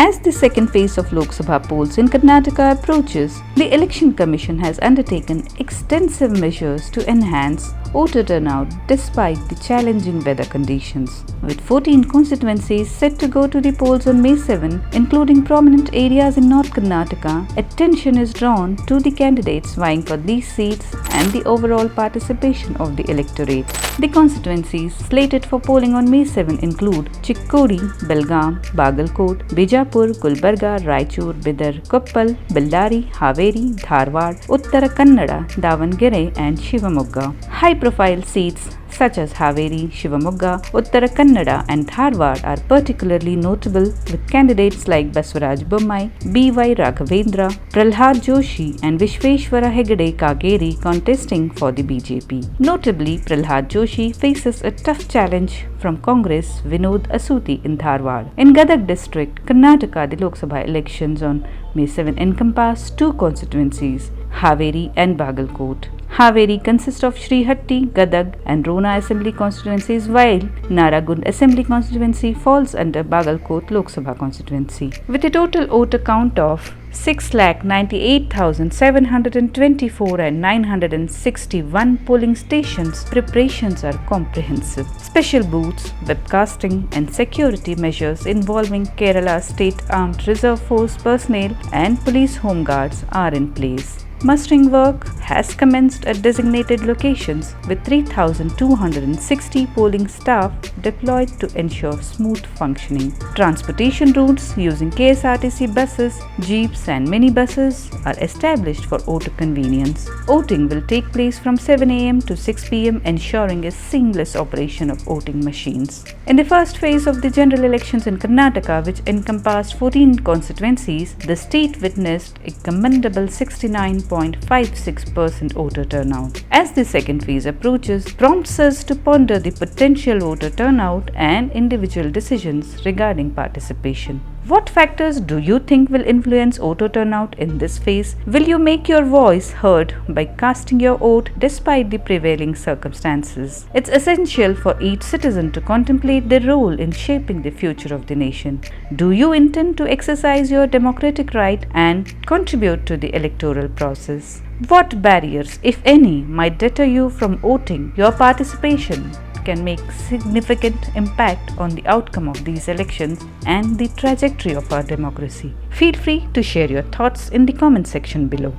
As the second phase of Lok Sabha polls in Karnataka approaches, the Election Commission has undertaken extensive measures to enhance voter turnout despite the challenging weather conditions. With 14 constituencies set to go to the polls on May 7, including prominent areas in North Karnataka, attention is drawn to the candidates vying for these seats and the overall participation of the electorate. The constituencies slated for polling on May 7 include Chikkodi, Belgaum, Bagalkot, Bijapur, Gulbarga, Raichur, Bidar, Koppal, Bellary, Haveri, Dharwad, Uttara Kannada, Davangere and Shimoga. High-profile seats such as Haveri, Shimoga, Uttara Kannada and Dharwad are particularly notable, with candidates like Basavaraj Bommai, B.Y. Raghavendra, Pralhad Joshi and Vishweshwar Hegde Kageri contesting for the BJP. Notably, Pralhad Joshi faces a tough challenge from Congress Vinod Asuti in Dharwad. In Gadag district, Karnataka, the Lok Sabha elections on May 7 encompass two constituencies, Haveri and Bagalkot. Haveri consists of Srihatti, Gadag and Rona assembly constituencies, while Naragund assembly constituency falls under Bagalkot Lok Sabha constituency. With a total voter count of 6,98,724 and 961 polling stations, preparations are comprehensive. Special booths, webcasting and security measures involving Kerala State Armed Reserve Force personnel and police home guards are in place. Mustering work has commenced at designated locations with 3,260 polling staff deployed to ensure smooth functioning. Transportation routes using KSRTC buses, jeeps and minibuses are established for voter convenience. Voting will take place from 7 am to 6 pm, ensuring a seamless operation of voting machines. In the first phase of the general elections in Karnataka, which encompassed 14 constituencies, the state witnessed a commendable 69.56% voter turnout. As the second phase approaches, prompts us to ponder the potential voter turnout and individual decisions regarding participation. What factors do you think will influence voter turnout in this phase? Will you make your voice heard by casting your vote despite the prevailing circumstances? It's essential for each citizen to contemplate their role in shaping the future of the nation. Do you intend to exercise your democratic right and contribute to the electoral process? What barriers, if any, might deter you from voting? Your participation can make significant impact on the outcome of these elections and the trajectory of our democracy. Feel free to share your thoughts in the comment section below.